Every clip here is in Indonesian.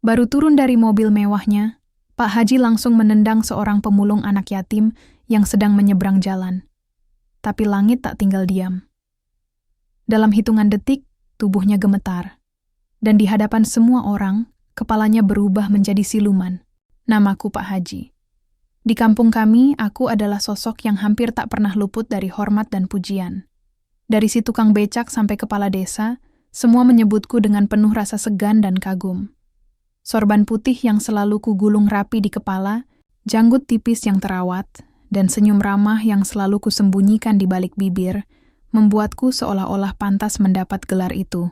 Baru turun dari mobil mewahnya, Pak Haji langsung menendang seorang pemulung anak yatim yang sedang menyeberang jalan. Tapi langit tak tinggal diam. Dalam hitungan detik, tubuhnya gemetar. Dan di hadapan semua orang, kepalanya berubah menjadi siluman. Namaku Pak Haji. Di kampung kami, aku adalah sosok yang hampir tak pernah luput dari hormat dan pujian. Dari si tukang becak sampai kepala desa, semua menyebutku dengan penuh rasa segan dan kagum. Sorban putih yang selalu kugulung rapi di kepala, janggut tipis yang terawat, dan senyum ramah yang selalu kusembunyikan di balik bibir, membuatku seolah-olah pantas mendapat gelar itu.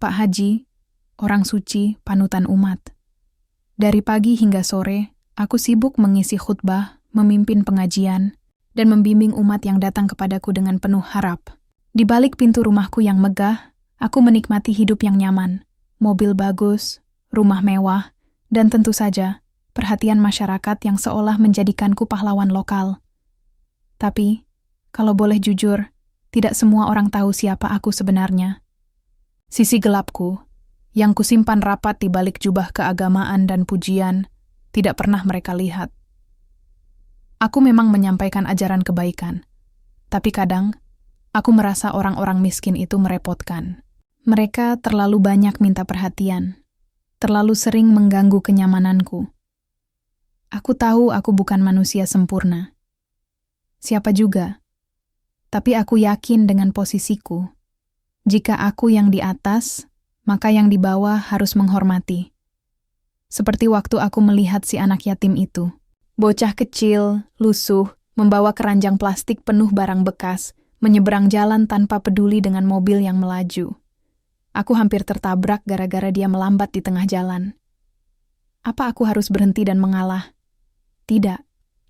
Pak Haji, orang suci, panutan umat. Dari pagi hingga sore, aku sibuk mengisi khutbah, memimpin pengajian, dan membimbing umat yang datang kepadaku dengan penuh harap. Di balik pintu rumahku yang megah, aku menikmati hidup yang nyaman, mobil bagus, rumah mewah, dan tentu saja perhatian masyarakat yang seolah menjadikanku pahlawan lokal. Tapi, kalau boleh jujur, tidak semua orang tahu siapa aku sebenarnya. Sisi gelapku, yang kusimpan rapat di balik jubah keagamaan dan pujian, tidak pernah mereka lihat. Aku memang menyampaikan ajaran kebaikan, tapi kadang aku merasa orang-orang miskin itu merepotkan. Mereka terlalu banyak minta perhatian, terlalu sering mengganggu kenyamananku. Aku tahu aku bukan manusia sempurna. Siapa juga? Tapi aku yakin dengan posisiku. Jika aku yang di atas, maka yang di bawah harus menghormati. Seperti waktu aku melihat si anak yatim itu. Bocah kecil, lusuh, membawa keranjang plastik penuh barang bekas, menyeberang jalan tanpa peduli dengan mobil yang melaju. Aku hampir tertabrak gara-gara dia melambat di tengah jalan. Apa aku harus berhenti dan mengalah? Tidak.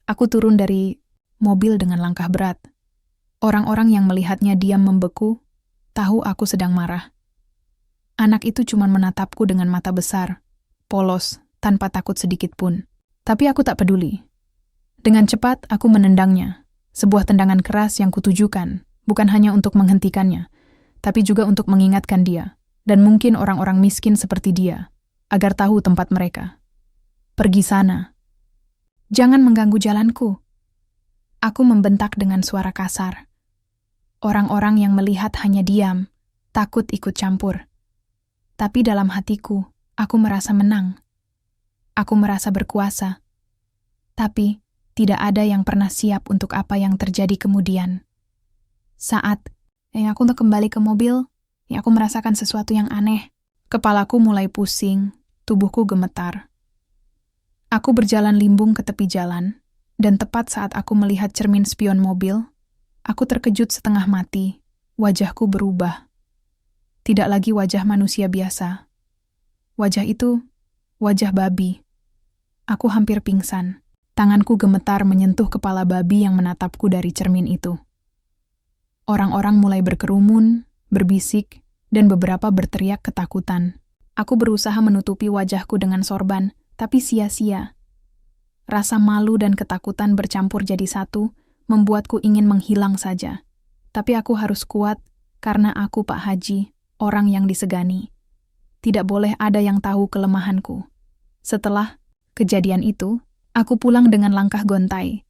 Aku turun dari mobil dengan langkah berat. Orang-orang yang melihatnya diam membeku, tahu aku sedang marah. Anak itu cuma menatapku dengan mata besar, polos, tanpa takut sedikit pun. Tapi aku tak peduli. Dengan cepat, aku menendangnya. Sebuah tendangan keras yang kutujukan, bukan hanya untuk menghentikannya, tapi juga untuk mengingatkan dia, dan mungkin orang-orang miskin seperti dia, agar tahu tempat mereka. Pergi sana. Jangan mengganggu jalanku. Aku membentak dengan suara kasar. Orang-orang yang melihat hanya diam, takut ikut campur. Tapi dalam hatiku, aku merasa menang. Aku merasa berkuasa. Tapi, tidak ada yang pernah siap untuk apa yang terjadi kemudian. Saat aku untuk kembali ke mobil, aku merasakan sesuatu yang aneh. Kepalaku mulai pusing, tubuhku gemetar. Aku berjalan limbung ke tepi jalan, dan tepat saat aku melihat cermin spion mobil, aku terkejut setengah mati. Wajahku berubah. Tidak lagi wajah manusia biasa. Wajah itu, wajah babi. Aku hampir pingsan. Tanganku gemetar menyentuh kepala babi yang menatapku dari cermin itu. Orang-orang mulai berkerumun, berbisik, dan beberapa berteriak ketakutan. Aku berusaha menutupi wajahku dengan sorban, tapi sia-sia. Rasa malu dan ketakutan bercampur jadi satu, membuatku ingin menghilang saja. Tapi aku harus kuat, karena aku Pak Haji, orang yang disegani. Tidak boleh ada yang tahu kelemahanku. Setelah kejadian itu, aku pulang dengan langkah gontai.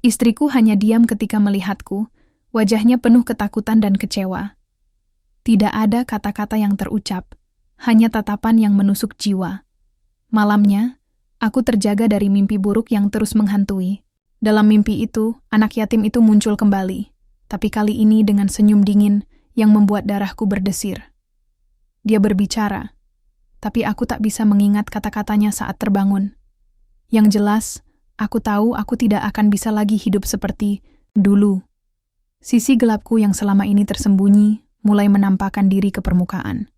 Istriku hanya diam ketika melihatku, wajahnya penuh ketakutan dan kecewa. Tidak ada kata-kata yang terucap, hanya tatapan yang menusuk jiwa. Malamnya, aku terjaga dari mimpi buruk yang terus menghantui. Dalam mimpi itu, anak yatim itu muncul kembali, tapi kali ini dengan senyum dingin yang membuat darahku berdesir. Dia berbicara, tapi aku tak bisa mengingat kata-katanya saat terbangun. Yang jelas, aku tahu aku tidak akan bisa lagi hidup seperti dulu. Sisi gelapku yang selama ini tersembunyi mulai menampakkan diri ke permukaan.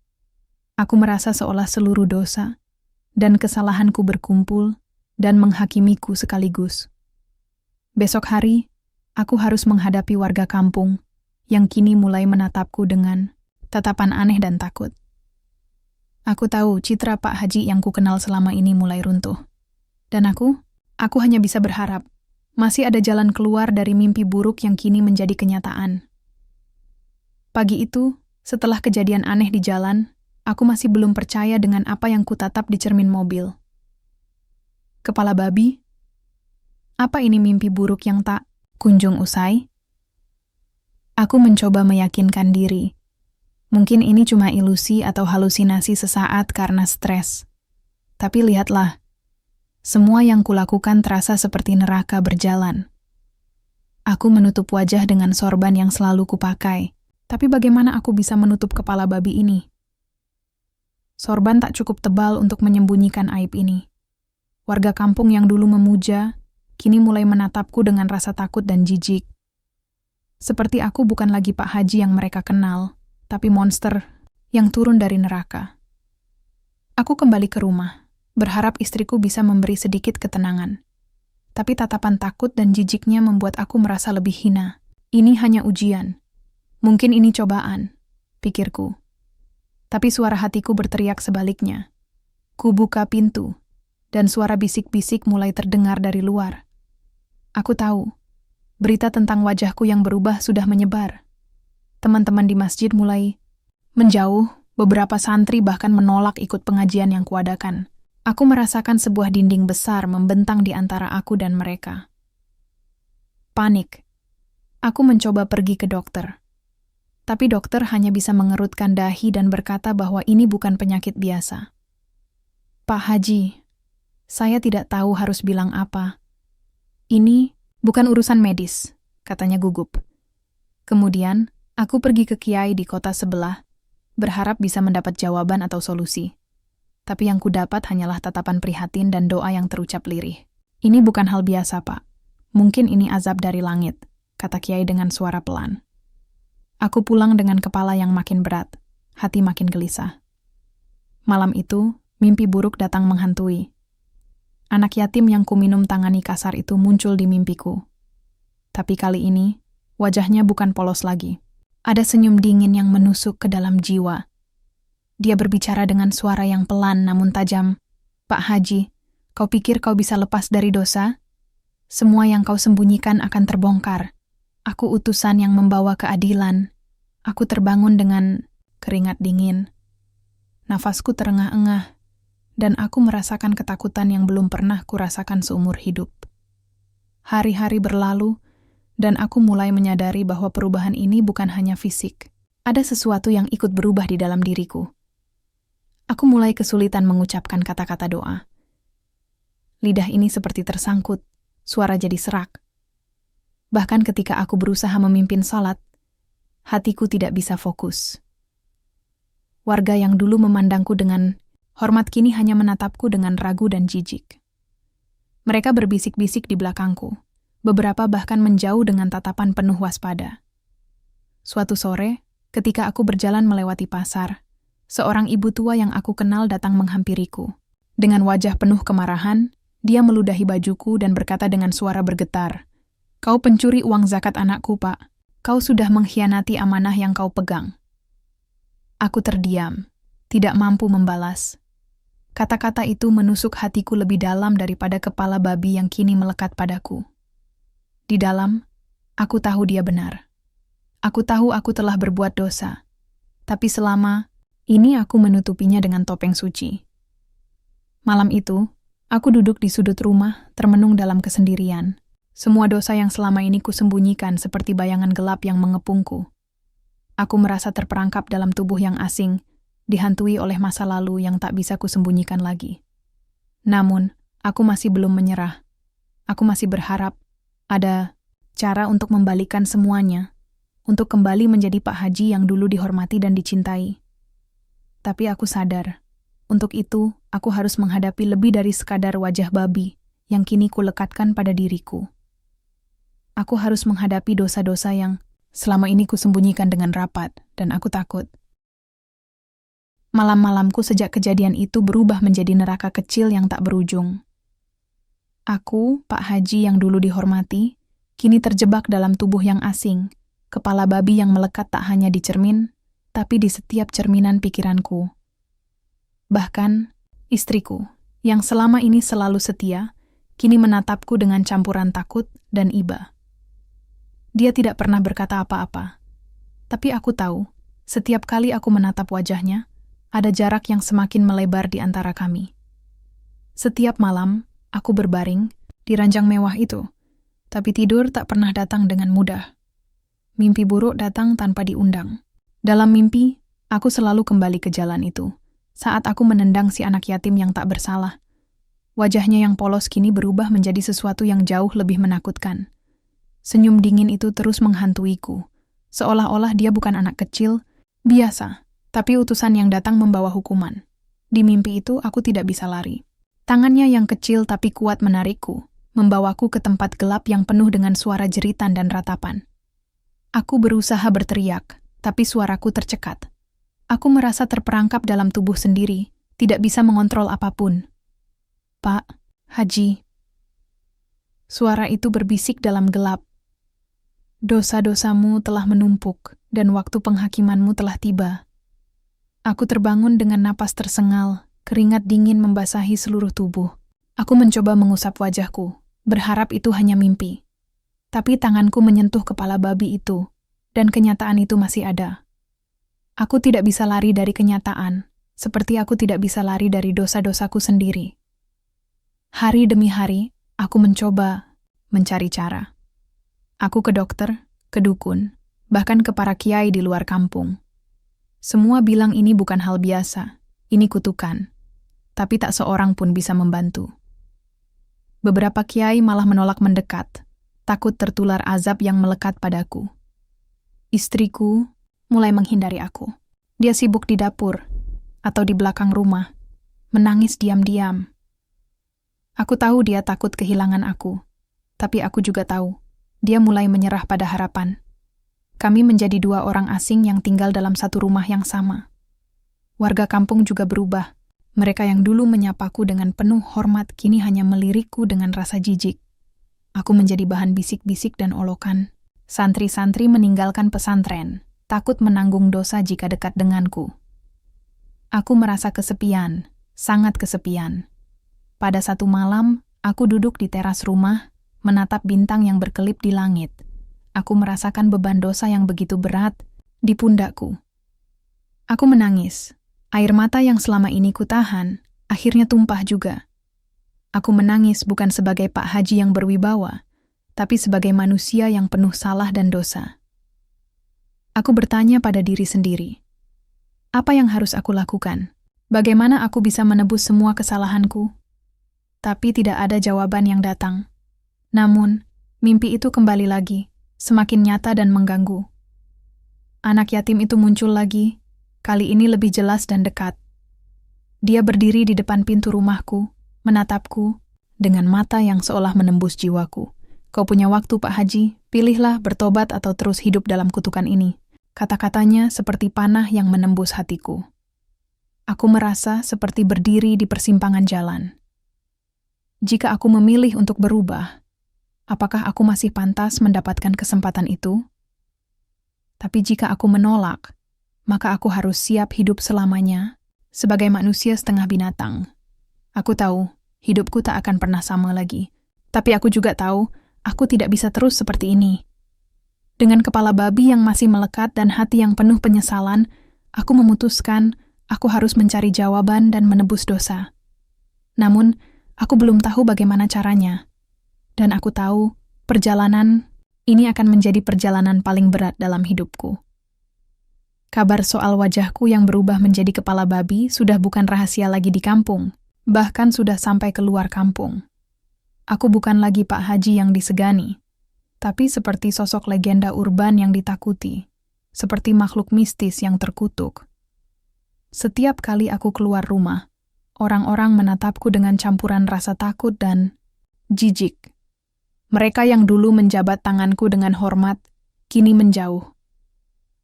Aku merasa seolah seluruh dosa dan kesalahanku berkumpul dan menghakimiku sekaligus. Besok hari, aku harus menghadapi warga kampung yang kini mulai menatapku dengan tatapan aneh dan takut. Aku tahu citra Pak Haji yang kukenal selama ini mulai runtuh. Dan aku hanya bisa berharap masih ada jalan keluar dari mimpi buruk yang kini menjadi kenyataan. Pagi itu, setelah kejadian aneh di jalan, Aku masih belum percaya dengan apa yang kutatap di cermin mobil. Kepala babi? Apa ini mimpi buruk yang tak kunjung usai? Aku mencoba meyakinkan diri. Mungkin ini cuma ilusi atau halusinasi sesaat karena stres. Tapi lihatlah, semua yang kulakukan terasa seperti neraka berjalan. Aku menutup wajah dengan sorban yang selalu kupakai. Tapi bagaimana aku bisa menutup kepala babi ini? Sorban tak cukup tebal untuk menyembunyikan aib ini. Warga kampung yang dulu memuja, kini mulai menatapku dengan rasa takut dan jijik. Seperti aku bukan lagi Pak Haji yang mereka kenal, tapi monster yang turun dari neraka. Aku kembali ke rumah, berharap istriku bisa memberi sedikit ketenangan. Tapi tatapan takut dan jijiknya membuat aku merasa lebih hina. Ini hanya ujian. Mungkin ini cobaan, pikirku. Tapi suara hatiku berteriak sebaliknya. Ku buka pintu, dan suara bisik-bisik mulai terdengar dari luar. Aku tahu, berita tentang wajahku yang berubah sudah menyebar. Teman-teman di masjid mulai menjauh, beberapa santri bahkan menolak ikut pengajian yang kuadakan. Aku merasakan sebuah dinding besar membentang di antara aku dan mereka. Panik. Aku mencoba pergi ke dokter. Tapi dokter hanya bisa mengerutkan dahi dan berkata bahwa ini bukan penyakit biasa. Pak Haji, saya tidak tahu harus bilang apa. Ini bukan urusan medis, katanya gugup. Kemudian, aku pergi ke kiai di kota sebelah, berharap bisa mendapat jawaban atau solusi. Tapi yang kudapat hanyalah tatapan prihatin dan doa yang terucap lirih. Ini bukan hal biasa, Pak. Mungkin ini azab dari langit, kata kiai dengan suara pelan. Aku pulang dengan kepala yang makin berat, hati makin gelisah. Malam itu, mimpi buruk datang menghantui. Anak yatim yang kuminum tangani kasar itu muncul di mimpiku. Tapi kali ini, wajahnya bukan polos lagi. Ada senyum dingin yang menusuk ke dalam jiwa. Dia berbicara dengan suara yang pelan namun tajam. Pak Haji, kau pikir kau bisa lepas dari dosa? Semua yang kau sembunyikan akan terbongkar. Aku utusan yang membawa keadilan. Aku terbangun dengan keringat dingin. Nafasku terengah-engah, dan aku merasakan ketakutan yang belum pernah kurasakan seumur hidup. Hari-hari berlalu, dan aku mulai menyadari bahwa perubahan ini bukan hanya fisik. Ada sesuatu yang ikut berubah di dalam diriku. Aku mulai kesulitan mengucapkan kata-kata doa. Lidah ini seperti tersangkut, suara jadi serak. Bahkan ketika aku berusaha memimpin salat, hatiku tidak bisa fokus. Warga yang dulu memandangku dengan hormat kini hanya menatapku dengan ragu dan jijik. Mereka berbisik-bisik di belakangku, beberapa bahkan menjauh dengan tatapan penuh waspada. Suatu sore, ketika aku berjalan melewati pasar, seorang ibu tua yang aku kenal datang menghampiriku. Dengan wajah penuh kemarahan, dia meludahi bajuku dan berkata dengan suara bergetar, "Kau pencuri uang zakat anakku, Pak. Kau sudah mengkhianati amanah yang kau pegang." Aku terdiam, tidak mampu membalas. Kata-kata itu menusuk hatiku lebih dalam daripada kepala babi yang kini melekat padaku. Di dalam, aku tahu dia benar. Aku tahu aku telah berbuat dosa. Tapi selama ini aku menutupinya dengan topeng suci. Malam itu, aku duduk di sudut rumah, termenung dalam kesendirian. Semua dosa yang selama ini kusembunyikan seperti bayangan gelap yang mengepungku. Aku merasa terperangkap dalam tubuh yang asing, dihantui oleh masa lalu yang tak bisa kusembunyikan lagi. Namun, aku masih belum menyerah. Aku masih berharap ada cara untuk membalikkan semuanya, untuk kembali menjadi Pak Haji yang dulu dihormati dan dicintai. Tapi aku sadar, untuk itu aku harus menghadapi lebih dari sekadar wajah babi yang kini kulekatkan pada diriku. Aku harus menghadapi dosa-dosa yang selama ini kusembunyikan dengan rapat, dan aku takut. Malam-malamku sejak kejadian itu berubah menjadi neraka kecil yang tak berujung. Aku, Pak Haji yang dulu dihormati, kini terjebak dalam tubuh yang asing, kepala babi yang melekat tak hanya di cermin, tapi di setiap cerminan pikiranku. Bahkan, istriku, yang selama ini selalu setia, kini menatapku dengan campuran takut dan iba. Dia tidak pernah berkata apa-apa, tapi aku tahu, setiap kali aku menatap wajahnya, ada jarak yang semakin melebar di antara kami. Setiap malam, aku berbaring di ranjang mewah itu, tapi tidur tak pernah datang dengan mudah. Mimpi buruk datang tanpa diundang. Dalam mimpi, aku selalu kembali ke jalan itu, saat aku menendang si anak yatim yang tak bersalah. Wajahnya yang polos kini berubah menjadi sesuatu yang jauh lebih menakutkan. Senyum dingin itu terus menghantuiku, seolah-olah dia bukan anak kecil, biasa, tapi utusan yang datang membawa hukuman. Di mimpi itu aku tidak bisa lari. Tangannya yang kecil tapi kuat menarikku, membawaku ke tempat gelap yang penuh dengan suara jeritan dan ratapan. Aku berusaha berteriak, tapi suaraku tercekat. Aku merasa terperangkap dalam tubuh sendiri, tidak bisa mengontrol apapun. "Pak, Haji." Suara itu berbisik dalam gelap. "Dosa-dosamu telah menumpuk, dan waktu penghakimanmu telah tiba." Aku terbangun dengan napas tersengal, keringat dingin membasahi seluruh tubuh. Aku mencoba mengusap wajahku, berharap itu hanya mimpi. Tapi tanganku menyentuh kepala babi itu, dan kenyataan itu masih ada. Aku tidak bisa lari dari kenyataan, seperti aku tidak bisa lari dari dosa-dosaku sendiri. Hari demi hari, aku mencoba mencari cara. Aku ke dokter, ke dukun, bahkan ke para kiai di luar kampung. Semua bilang ini bukan hal biasa, ini kutukan. Tapi tak seorang pun bisa membantu. Beberapa kiai malah menolak mendekat, takut tertular azab yang melekat padaku. Istriku mulai menghindari aku. Dia sibuk di dapur atau di belakang rumah, menangis diam-diam. Aku tahu dia takut kehilangan aku, tapi aku juga tahu dia mulai menyerah pada harapan. Kami menjadi dua orang asing yang tinggal dalam satu rumah yang sama. Warga kampung juga berubah. Mereka yang dulu menyapaku dengan penuh hormat kini hanya melirikku dengan rasa jijik. Aku menjadi bahan bisik-bisik dan olokan. Santri-santri meninggalkan pesantren, takut menanggung dosa jika dekat denganku. Aku merasa kesepian, sangat kesepian. Pada satu malam, aku duduk di teras rumah, menatap bintang yang berkelip di langit. Aku merasakan beban dosa yang begitu berat di pundakku. Aku menangis. Air mata yang selama ini kutahan, akhirnya tumpah juga. Aku menangis bukan sebagai Pak Haji yang berwibawa, tapi sebagai manusia yang penuh salah dan dosa. Aku bertanya pada diri sendiri, apa yang harus aku lakukan? Bagaimana aku bisa menebus semua kesalahanku? Tapi tidak ada jawaban yang datang. Namun, mimpi itu kembali lagi, semakin nyata dan mengganggu. Anak yatim itu muncul lagi, kali ini lebih jelas dan dekat. Dia berdiri di depan pintu rumahku, menatapku, dengan mata yang seolah menembus jiwaku. "Kau punya waktu, Pak Haji, pilihlah bertobat atau terus hidup dalam kutukan ini." Kata-katanya seperti panah yang menembus hatiku. Aku merasa seperti berdiri di persimpangan jalan. Jika aku memilih untuk berubah, apakah aku masih pantas mendapatkan kesempatan itu? Tapi jika aku menolak, maka aku harus siap hidup selamanya sebagai manusia setengah binatang. Aku tahu, hidupku tak akan pernah sama lagi. Tapi aku juga tahu, aku tidak bisa terus seperti ini. Dengan kepala babi yang masih melekat dan hati yang penuh penyesalan, aku memutuskan aku harus mencari jawaban dan menebus dosa. Namun, aku belum tahu bagaimana caranya. Dan aku tahu, perjalanan ini akan menjadi perjalanan paling berat dalam hidupku. Kabar soal wajahku yang berubah menjadi kepala babi sudah bukan rahasia lagi di kampung, bahkan sudah sampai keluar kampung. Aku bukan lagi Pak Haji yang disegani, tapi seperti sosok legenda urban yang ditakuti, seperti makhluk mistis yang terkutuk. Setiap kali aku keluar rumah, orang-orang menatapku dengan campuran rasa takut dan jijik. Mereka yang dulu menjabat tanganku dengan hormat, kini menjauh.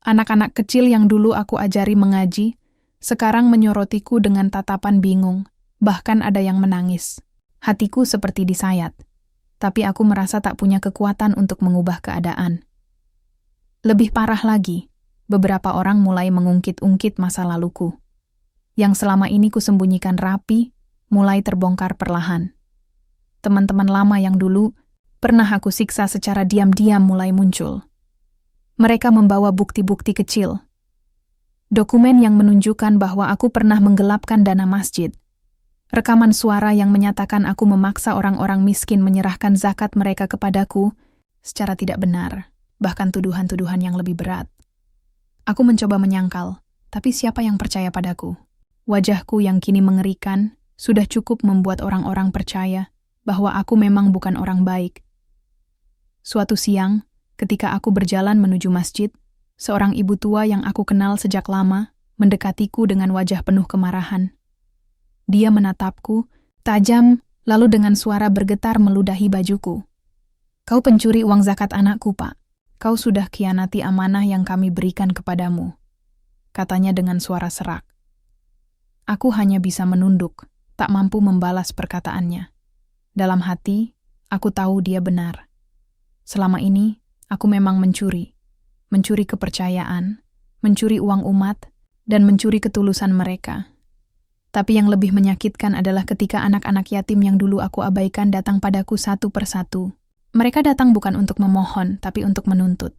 Anak-anak kecil yang dulu aku ajari mengaji, sekarang menyorotikudengan tatapan bingung, bahkan ada yang menangis. Hatiku seperti disayat, tapi aku merasa tak punya kekuatan untuk mengubah keadaan. Lebih parah lagi, beberapa orang mulai mengungkit-ungkit masa laluku. Yang selama ini kusembunyikan rapi, mulai terbongkar perlahan. Teman-teman lama yang dulu pernah aku siksa secara diam-diam mulai muncul. Mereka membawa bukti-bukti kecil. Dokumen yang menunjukkan bahwa aku pernah menggelapkan dana masjid. Rekaman suara yang menyatakan aku memaksa orang-orang miskin menyerahkan zakat mereka kepadaku secara tidak benar, bahkan tuduhan-tuduhan yang lebih berat. Aku mencoba menyangkal, tapi siapa yang percaya padaku? Wajahku yang kini mengerikan sudah cukup membuat orang-orang percaya bahwa aku memang bukan orang baik. Suatu siang, ketika aku berjalan menuju masjid, seorang ibu tua yang aku kenal sejak lama mendekatiku dengan wajah penuh kemarahan. Dia menatapku, tajam, lalu dengan suara bergetar meludahi bajuku. "Kau pencuri uang zakat anakku, Pak. Kau sudah khianati amanah yang kami berikan kepadamu," katanya dengan suara serak. Aku hanya bisa menunduk, tak mampu membalas perkataannya. Dalam hati, aku tahu dia benar. Selama ini, aku memang mencuri kepercayaan, mencuri uang umat, dan mencuri ketulusan mereka. Tapi yang lebih menyakitkan adalah ketika anak-anak yatim yang dulu aku abaikan datang padaku satu persatu. Mereka datang bukan untuk memohon, tapi untuk menuntut.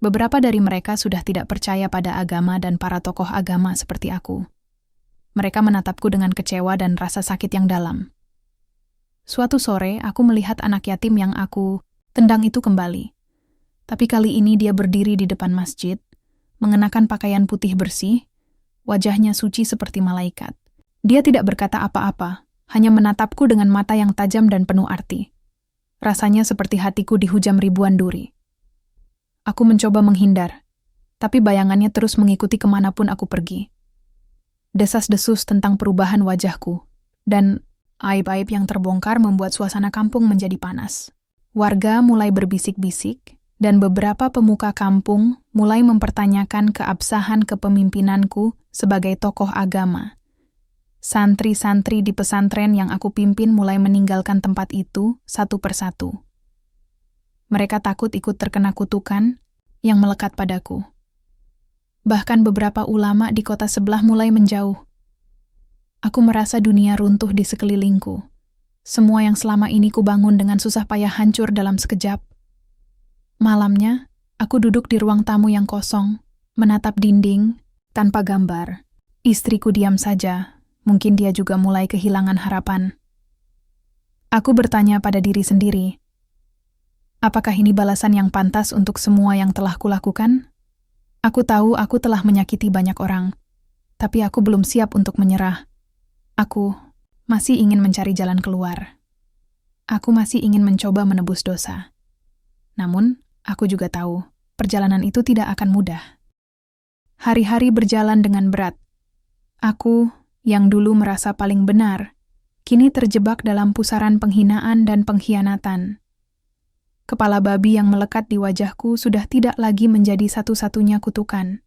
Beberapa dari mereka sudah tidak percaya pada agama dan para tokoh agama seperti aku. Mereka menatapku dengan kecewa dan rasa sakit yang dalam. Suatu sore, aku melihat anak yatim yang aku tendang itu kembali. Tapi kali ini dia berdiri di depan masjid, mengenakan pakaian putih bersih, wajahnya suci seperti malaikat. Dia tidak berkata apa-apa, hanya menatapku dengan mata yang tajam dan penuh arti. Rasanya seperti hatiku dihujam ribuan duri. Aku mencoba menghindar, tapi bayangannya terus mengikuti kemanapun aku pergi. Desas-desus tentang perubahan wajahku, dan aib-aib yang terbongkar membuat suasana kampung menjadi panas. Warga mulai berbisik-bisik, dan beberapa pemuka kampung mulai mempertanyakan keabsahan kepemimpinanku sebagai tokoh agama. Santri-santri di pesantren yang aku pimpin mulai meninggalkan tempat itu satu persatu. Mereka takut ikut terkena kutukan yang melekat padaku. Bahkan beberapa ulama di kota sebelah mulai menjauh. Aku merasa dunia runtuh di sekelilingku. Semua yang selama ini kubangun dengan susah payah hancur dalam sekejap. Malamnya, aku duduk di ruang tamu yang kosong, menatap dinding tanpa gambar. Istriku diam saja. Mungkin dia juga mulai kehilangan harapan. Aku bertanya pada diri sendiri, apakah ini balasan yang pantas untuk semua yang telah kulakukan? Aku tahu aku telah menyakiti banyak orang, tapi aku belum siap untuk menyerah. Aku masih ingin mencari jalan keluar. Aku masih ingin mencoba menebus dosa. Namun, aku juga tahu, perjalanan itu tidak akan mudah. Hari-hari berjalan dengan berat. Aku yang dulu merasa paling benar, kini terjebak dalam pusaran penghinaan dan pengkhianatan. Kepala babi yang melekat di wajahku sudah tidak lagi menjadi satu-satunya kutukan.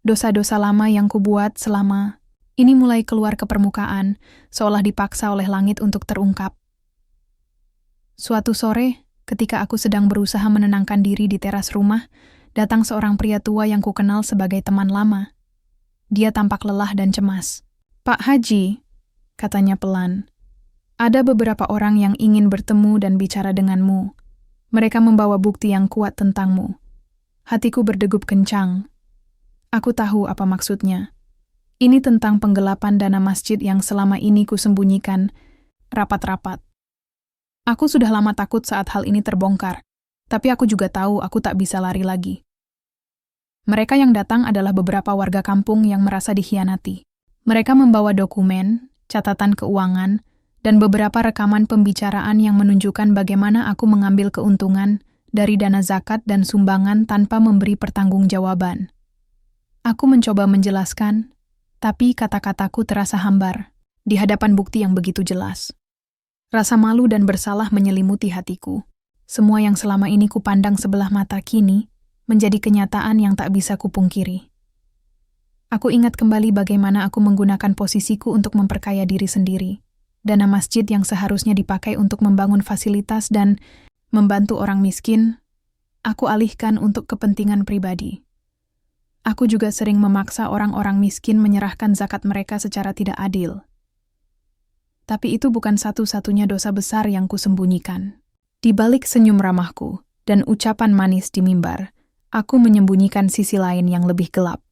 Dosa-dosa lama yang kubuat selama ini mulai keluar ke permukaan, seolah dipaksa oleh langit untuk terungkap. Suatu sore, ketika aku sedang berusaha menenangkan diri di teras rumah, datang seorang pria tua yang kukenal sebagai teman lama. Dia tampak lelah dan cemas. "Pak Haji," katanya pelan, "ada beberapa orang yang ingin bertemu dan bicara denganmu. Mereka membawa bukti yang kuat tentangmu." Hatiku berdegup kencang. Aku tahu apa maksudnya. Ini tentang penggelapan dana masjid yang selama ini kusembunyikan rapat-rapat. Aku sudah lama takut saat hal ini terbongkar, tapi aku juga tahu aku tak bisa lari lagi. Mereka yang datang adalah beberapa warga kampung yang merasa dikhianati. Mereka membawa dokumen, catatan keuangan, dan beberapa rekaman pembicaraan yang menunjukkan bagaimana aku mengambil keuntungan dari dana zakat dan sumbangan tanpa memberi pertanggungjawaban. Aku mencoba menjelaskan, tapi kata-kataku terasa hambar di hadapan bukti yang begitu jelas. Rasa malu dan bersalah menyelimuti hatiku. Semua yang selama ini kupandang sebelah mata kini menjadi kenyataan yang tak bisa kupungkiri. Aku ingat kembali bagaimana aku menggunakan posisiku untuk memperkaya diri sendiri. Dana masjid yang seharusnya dipakai untuk membangun fasilitas dan membantu orang miskin, aku alihkan untuk kepentingan pribadi. Aku juga sering memaksa orang-orang miskin menyerahkan zakat mereka secara tidak adil. Tapi itu bukan satu-satunya dosa besar yang kusembunyikan. Di balik senyum ramahku dan ucapan manis di mimbar, aku menyembunyikan sisi lain yang lebih gelap.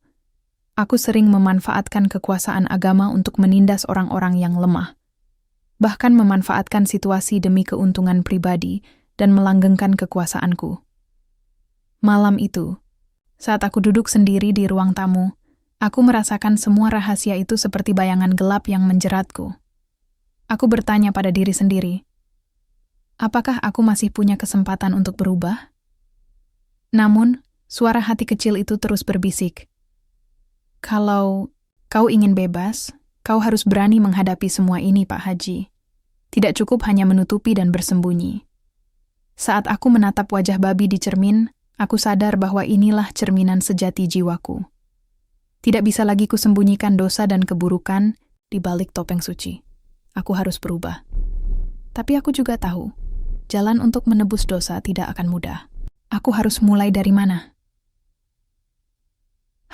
Aku sering memanfaatkan kekuasaan agama untuk menindas orang-orang yang lemah, bahkan memanfaatkan situasi demi keuntungan pribadi dan melanggengkan kekuasaanku. Malam itu, saat aku duduk sendiri di ruang tamu, aku merasakan semua rahasia itu seperti bayangan gelap yang menjeratku. Aku bertanya pada diri sendiri, apakah aku masih punya kesempatan untuk berubah? Namun, suara hati kecil itu terus berbisik. Kalau kau ingin bebas, kau harus berani menghadapi semua ini, Pak Haji. Tidak cukup hanya menutupi dan bersembunyi. Saat aku menatap wajah babi di cermin, aku sadar bahwa inilah cerminan sejati jiwaku. Tidak bisa lagi kusembunyikan dosa dan keburukan di balik topeng suci. Aku harus berubah. Tapi aku juga tahu, jalan untuk menebus dosa tidak akan mudah. Aku harus mulai dari mana?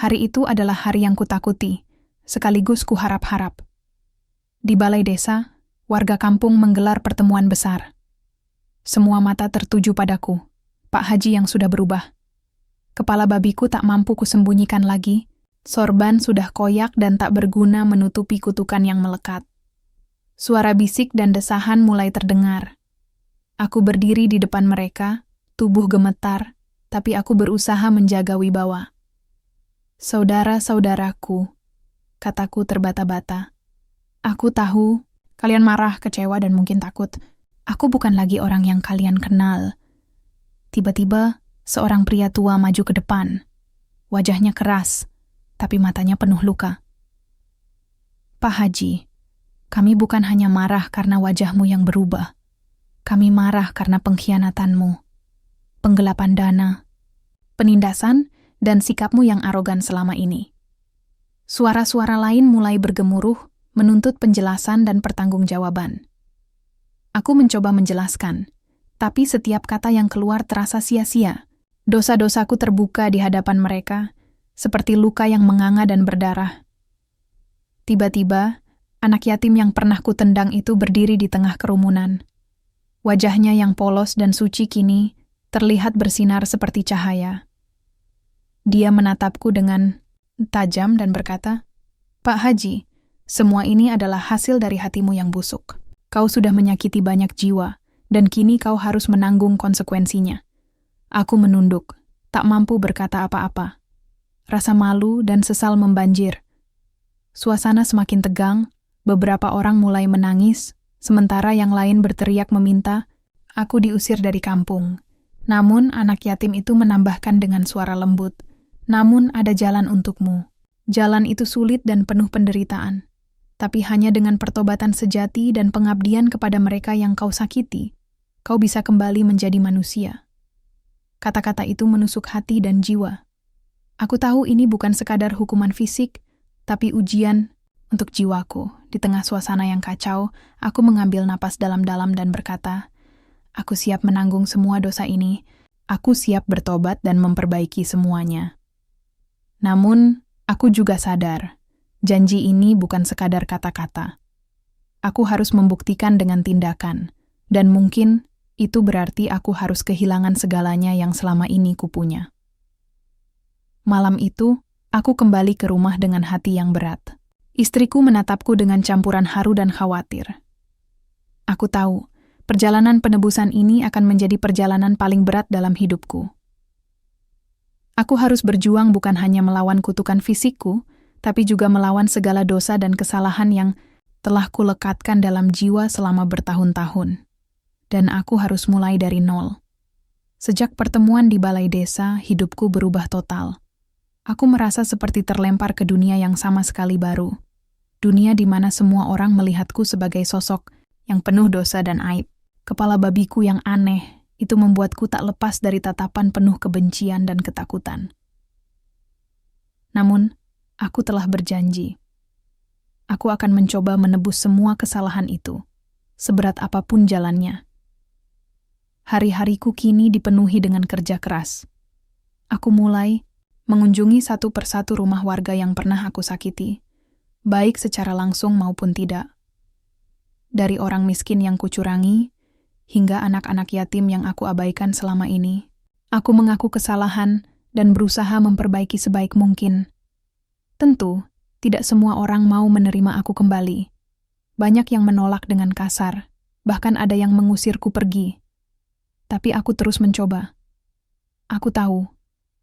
Hari itu adalah hari yang kutakuti, sekaligus kuharap-harap. Di balai desa, warga kampung menggelar pertemuan besar. Semua mata tertuju padaku, Pak Haji yang sudah berubah. Kepala babiku tak mampu kusembunyikan lagi, sorban sudah koyak dan tak berguna menutupi kutukan yang melekat. Suara bisik dan desahan mulai terdengar. Aku berdiri di depan mereka, tubuh gemetar, tapi aku berusaha menjaga wibawa. Saudara-saudaraku, kataku terbata-bata. Aku tahu, kalian marah, kecewa, dan mungkin takut. Aku bukan lagi orang yang kalian kenal. Tiba-tiba, seorang pria tua maju ke depan. Wajahnya keras, tapi matanya penuh luka. Pak Haji, kami bukan hanya marah karena wajahmu yang berubah. Kami marah karena pengkhianatanmu, penggelapan dana, penindasan, dan sikapmu yang arogan selama ini. Suara-suara lain mulai bergemuruh, menuntut penjelasan dan pertanggungjawaban. Aku mencoba menjelaskan, tapi setiap kata yang keluar terasa sia-sia. Dosa-dosaku terbuka di hadapan mereka, seperti luka yang menganga dan berdarah. Tiba-tiba, anak yatim yang pernah kutendang itu berdiri di tengah kerumunan. Wajahnya yang polos dan suci kini terlihat bersinar seperti cahaya. Dia menatapku dengan tajam dan berkata, Pak Haji, semua ini adalah hasil dari hatimu yang busuk. Kau sudah menyakiti banyak jiwa, dan kini kau harus menanggung konsekuensinya. Aku menunduk, tak mampu berkata apa-apa. Rasa malu dan sesal membanjir. Suasana semakin tegang, beberapa orang mulai menangis, sementara yang lain berteriak meminta, aku diusir dari kampung. Namun anak yatim itu menambahkan dengan suara lembut, namun ada jalan untukmu. Jalan itu sulit dan penuh penderitaan. Tapi hanya dengan pertobatan sejati dan pengabdian kepada mereka yang kau sakiti, kau bisa kembali menjadi manusia. Kata-kata itu menusuk hati dan jiwa. Aku tahu ini bukan sekadar hukuman fisik, tapi ujian untuk jiwaku. Di tengah suasana yang kacau, aku mengambil napas dalam-dalam dan berkata, aku siap menanggung semua dosa ini, aku siap bertobat dan memperbaiki semuanya. Namun, aku juga sadar, janji ini bukan sekadar kata-kata. Aku harus membuktikan dengan tindakan, dan mungkin itu berarti aku harus kehilangan segalanya yang selama ini kupunya. Malam itu, aku kembali ke rumah dengan hati yang berat. Istriku menatapku dengan campuran haru dan khawatir. Aku tahu, perjalanan penebusan ini akan menjadi perjalanan paling berat dalam hidupku. Aku harus berjuang bukan hanya melawan kutukan fisikku, tapi juga melawan segala dosa dan kesalahan yang telah kulekatkan dalam jiwa selama bertahun-tahun. Dan aku harus mulai dari nol. Sejak pertemuan di balai desa, hidupku berubah total. Aku merasa seperti terlempar ke dunia yang sama sekali baru. Dunia di mana semua orang melihatku sebagai sosok yang penuh dosa dan aib. Kepala babiku yang aneh, itu membuatku tak lepas dari tatapan penuh kebencian dan ketakutan. Namun, aku telah berjanji. Aku akan mencoba menebus semua kesalahan itu, seberat apapun jalannya. Hari-hariku kini dipenuhi dengan kerja keras. Aku mulai mengunjungi satu persatu rumah warga yang pernah aku sakiti, baik secara langsung maupun tidak. Dari orang miskin yang kucurangi, hingga anak-anak yatim yang aku abaikan selama ini, aku mengaku kesalahan dan berusaha memperbaiki sebaik mungkin. Tentu, tidak semua orang mau menerima aku kembali. Banyak yang menolak dengan kasar, bahkan ada yang mengusirku pergi. Tapi aku terus mencoba. Aku tahu,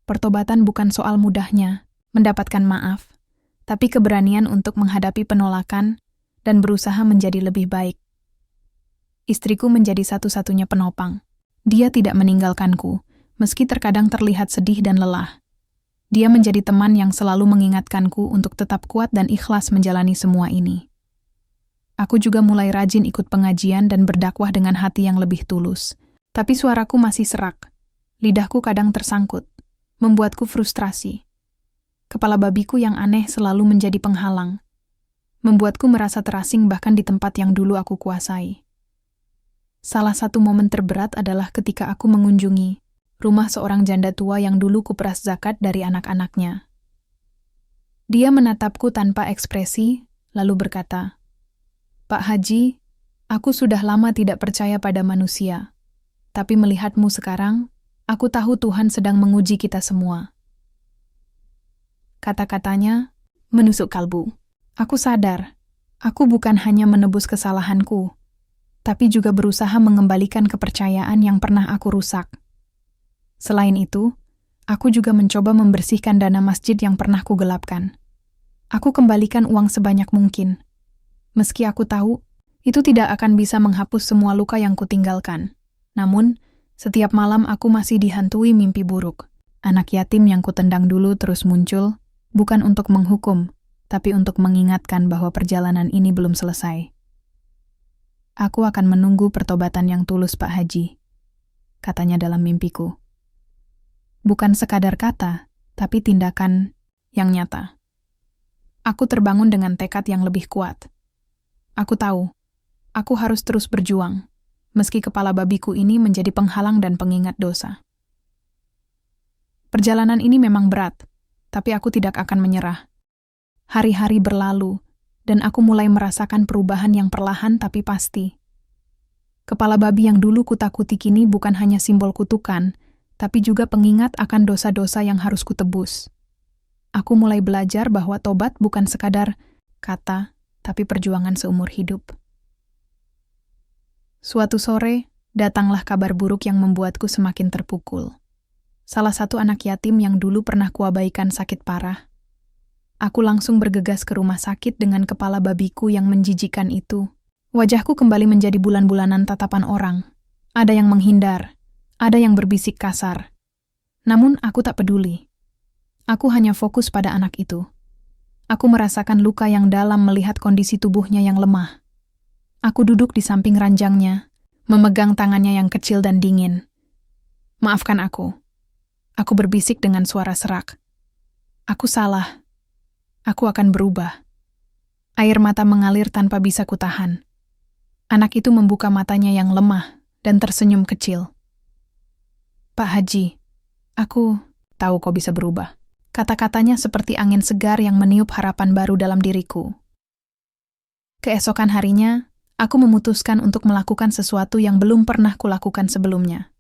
pertobatan bukan soal mudahnya mendapatkan maaf, tapi keberanian untuk menghadapi penolakan dan berusaha menjadi lebih baik. Istriku menjadi satu-satunya penopang. Dia tidak meninggalkanku, meski terkadang terlihat sedih dan lelah. Dia menjadi teman yang selalu mengingatkanku untuk tetap kuat dan ikhlas menjalani semua ini. Aku juga mulai rajin ikut pengajian dan berdakwah dengan hati yang lebih tulus. Tapi suaraku masih serak. Lidahku kadang tersangkut, membuatku frustrasi. Kepala babiku yang aneh selalu menjadi penghalang, membuatku merasa terasing bahkan di tempat yang dulu aku kuasai. Salah satu momen terberat adalah ketika aku mengunjungi rumah seorang janda tua yang dulu kuperas zakat dari anak-anaknya. Dia menatapku tanpa ekspresi, lalu berkata, "Pak Haji, aku sudah lama tidak percaya pada manusia. Tapi melihatmu sekarang, aku tahu Tuhan sedang menguji kita semua." Kata-katanya menusuk kalbu. Aku sadar, aku bukan hanya menebus kesalahanku, tapi juga berusaha mengembalikan kepercayaan yang pernah aku rusak. Selain itu, aku juga mencoba membersihkan dana masjid yang pernah kugelapkan. Aku kembalikan uang sebanyak mungkin. Meski aku tahu, itu tidak akan bisa menghapus semua luka yang kutinggalkan. Namun, setiap malam aku masih dihantui mimpi buruk. Anak yatim yang kutendang dulu terus muncul, bukan untuk menghukum, tapi untuk mengingatkan bahwa perjalanan ini belum selesai. "Aku akan menunggu pertobatan yang tulus, Pak Haji," katanya dalam mimpiku. Bukan sekadar kata, tapi tindakan yang nyata. Aku terbangun dengan tekad yang lebih kuat. Aku tahu, aku harus terus berjuang, meski kepala babiku ini menjadi penghalang dan pengingat dosa. Perjalanan ini memang berat, tapi aku tidak akan menyerah. Hari-hari berlalu, dan aku mulai merasakan perubahan yang perlahan tapi pasti. Kepala babi yang dulu kutakuti kini bukan hanya simbol kutukan, tapi juga pengingat akan dosa-dosa yang harus kutebus. Aku mulai belajar bahwa tobat bukan sekadar kata, tapi perjuangan seumur hidup. Suatu sore, datanglah kabar buruk yang membuatku semakin terpukul. Salah satu anak yatim yang dulu pernah kuabaikan sakit parah. Aku langsung bergegas ke rumah sakit dengan kepala babiku yang menjijikan itu. Wajahku kembali menjadi bulan-bulanan tatapan orang. Ada yang menghindar, ada yang berbisik kasar. Namun aku tak peduli. Aku hanya fokus pada anak itu. Aku merasakan luka yang dalam melihat kondisi tubuhnya yang lemah. Aku duduk di samping ranjangnya, memegang tangannya yang kecil dan dingin. "Maafkan aku." Aku berbisik dengan suara serak. "Aku salah. Aku akan berubah." Air mata mengalir tanpa bisa kutahan. Anak itu membuka matanya yang lemah dan tersenyum kecil. "Pak Haji, aku tahu kau bisa berubah." Kata-katanya seperti angin segar yang meniup harapan baru dalam diriku. Keesokan harinya, aku memutuskan untuk melakukan sesuatu yang belum pernah kulakukan sebelumnya.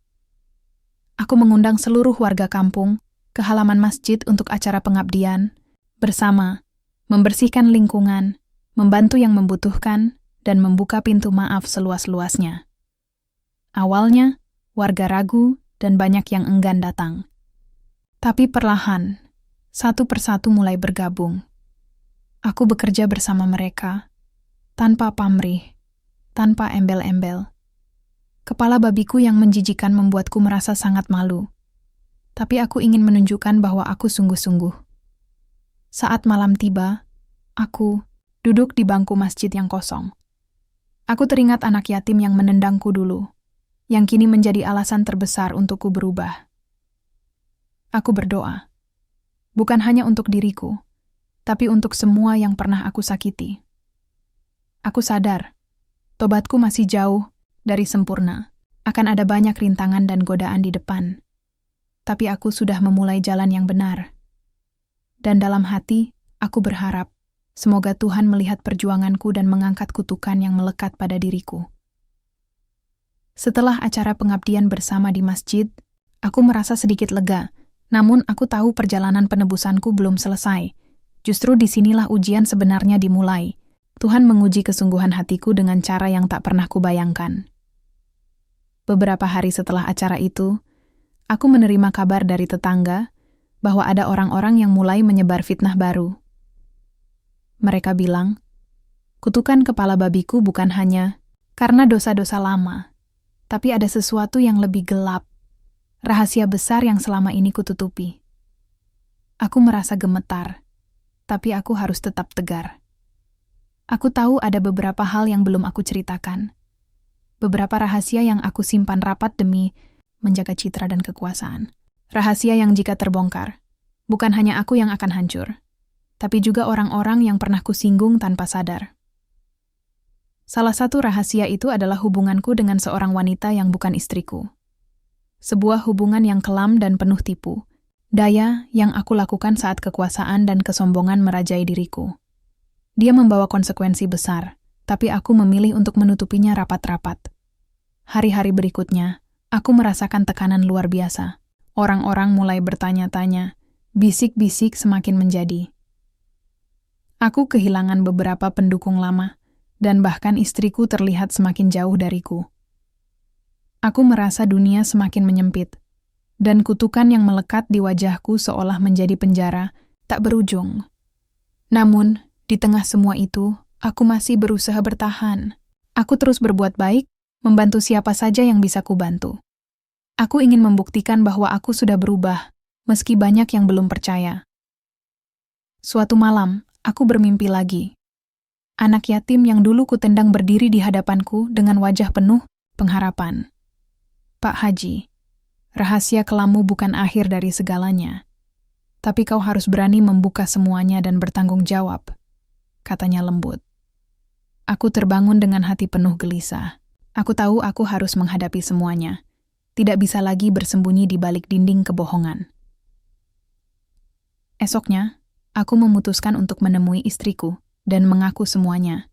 Aku mengundang seluruh warga kampung ke halaman masjid untuk acara pengabdian, bersama, membersihkan lingkungan, membantu yang membutuhkan, dan membuka pintu maaf seluas-luasnya. Awalnya, warga ragu dan banyak yang enggan datang. Tapi perlahan, satu persatu mulai bergabung. Aku bekerja bersama mereka, tanpa pamrih, tanpa embel-embel. Kepala babiku yang menjijikan membuatku merasa sangat malu. Tapi aku ingin menunjukkan bahwa aku sungguh-sungguh. Saat malam tiba, aku duduk di bangku masjid yang kosong. Aku teringat anak yatim yang menendangku dulu, yang kini menjadi alasan terbesar untukku berubah. Aku berdoa. Bukan hanya untuk diriku, tapi untuk semua yang pernah aku sakiti. Aku sadar, tobatku masih jauh dari sempurna. Akan ada banyak rintangan dan godaan di depan. Tapi aku sudah memulai jalan yang benar. Dan dalam hati, aku berharap, semoga Tuhan melihat perjuanganku dan mengangkat kutukan yang melekat pada diriku. Setelah acara pengabdian bersama di masjid, aku merasa sedikit lega. Namun aku tahu perjalanan penebusanku belum selesai. Justru disinilah ujian sebenarnya dimulai. Tuhan menguji kesungguhan hatiku dengan cara yang tak pernah kubayangkan. Beberapa hari setelah acara itu, aku menerima kabar dari tetangga bahwa ada orang-orang yang mulai menyebar fitnah baru. Mereka bilang, kutukan kepala babiku bukan hanya karena dosa-dosa lama, tapi ada sesuatu yang lebih gelap, rahasia besar yang selama ini kututupi. Aku merasa gemetar, tapi aku harus tetap tegar. Aku tahu ada beberapa hal yang belum aku ceritakan. Beberapa rahasia yang aku simpan rapat demi menjaga citra dan kekuasaan. Rahasia yang jika terbongkar, bukan hanya aku yang akan hancur, tapi juga orang-orang yang pernah kusinggung tanpa sadar. Salah satu rahasia itu adalah hubunganku dengan seorang wanita yang bukan istriku. Sebuah hubungan yang kelam dan penuh tipu, daya yang aku lakukan saat kekuasaan dan kesombongan merajai diriku. Dia membawa konsekuensi besar, tapi aku memilih untuk menutupinya rapat-rapat. Hari-hari berikutnya, aku merasakan tekanan luar biasa. Orang-orang mulai bertanya-tanya, bisik-bisik semakin menjadi. Aku kehilangan beberapa pendukung lama, dan bahkan istriku terlihat semakin jauh dariku. Aku merasa dunia semakin menyempit, dan kutukan yang melekat di wajahku seolah menjadi penjara, tak berujung. Namun, di tengah semua itu, aku masih berusaha bertahan. Aku terus berbuat baik, membantu siapa saja yang bisa kubantu. Aku ingin membuktikan bahwa aku sudah berubah, meski banyak yang belum percaya. Suatu malam, aku bermimpi lagi. Anak yatim yang dulu kutendang berdiri di hadapanku dengan wajah penuh pengharapan. Pak Haji, rahasia kelammu bukan akhir dari segalanya. Tapi kau harus berani membuka semuanya dan bertanggung jawab, katanya lembut. Aku terbangun dengan hati penuh gelisah. Aku tahu aku harus menghadapi semuanya. Tidak bisa lagi bersembunyi di balik dinding kebohongan. Esoknya, aku memutuskan untuk menemui istriku dan mengaku semuanya.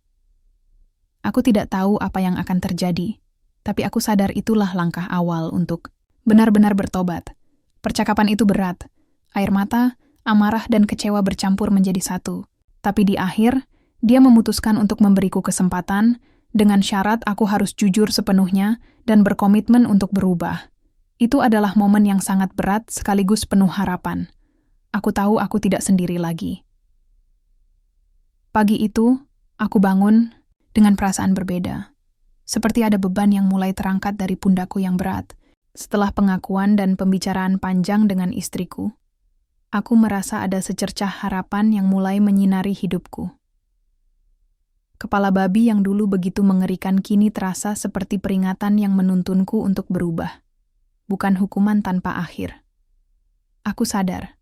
Aku tidak tahu apa yang akan terjadi, tapi aku sadar itulah langkah awal untuk benar-benar bertobat. Percakapan itu berat. Air mata, amarah, dan kecewa bercampur menjadi satu. Tapi di akhir, dia memutuskan untuk memberiku kesempatan dengan syarat aku harus jujur sepenuhnya dan berkomitmen untuk berubah. Itu adalah momen yang sangat berat sekaligus penuh harapan. Aku tahu aku tidak sendiri lagi. Pagi itu, aku bangun dengan perasaan berbeda. Seperti ada beban yang mulai terangkat dari pundakku yang berat. Setelah pengakuan dan pembicaraan panjang dengan istriku, aku merasa ada secercah harapan yang mulai menyinari hidupku. Kepala babi yang dulu begitu mengerikan kini terasa seperti peringatan yang menuntunku untuk berubah. Bukan hukuman tanpa akhir. Aku sadar,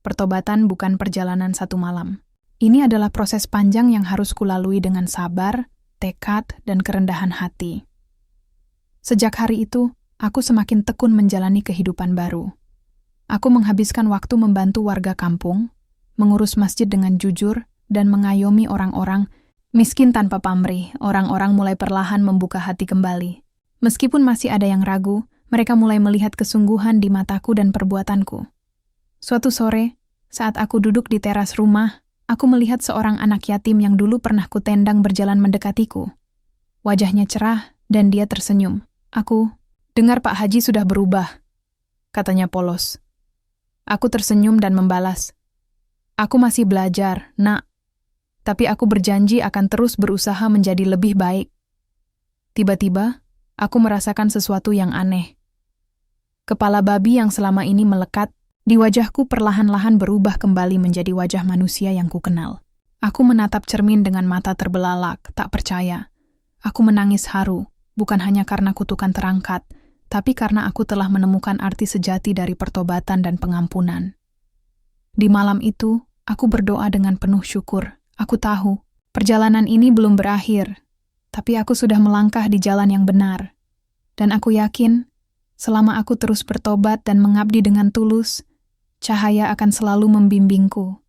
pertobatan bukan perjalanan satu malam. Ini adalah proses panjang yang harus kulalui dengan sabar, tekad, dan kerendahan hati. Sejak hari itu, aku semakin tekun menjalani kehidupan baru. Aku menghabiskan waktu membantu warga kampung, mengurus masjid dengan jujur, dan mengayomi orang-orang miskin tanpa pamrih. Orang-orang mulai perlahan membuka hati kembali. Meskipun masih ada yang ragu, mereka mulai melihat kesungguhan di mataku dan perbuatanku. Suatu sore, saat aku duduk di teras rumah, aku melihat seorang anak yatim yang dulu pernah kutendang berjalan mendekatiku. Wajahnya cerah dan dia tersenyum. Aku dengar Pak Haji sudah berubah, katanya polos. Aku tersenyum dan membalas, aku masih belajar, Nak. Tapi aku berjanji akan terus berusaha menjadi lebih baik. Tiba-tiba, aku merasakan sesuatu yang aneh. Kepala babi yang selama ini melekat di wajahku perlahan-lahan berubah kembali menjadi wajah manusia yang kukenal. Aku menatap cermin dengan mata terbelalak, tak percaya. Aku menangis haru, bukan hanya karena kutukan terangkat, tapi karena aku telah menemukan arti sejati dari pertobatan dan pengampunan. Di malam itu, aku berdoa dengan penuh syukur. Aku tahu, perjalanan ini belum berakhir, tapi aku sudah melangkah di jalan yang benar. Dan aku yakin, selama aku terus bertobat dan mengabdi dengan tulus, cahaya akan selalu membimbingku.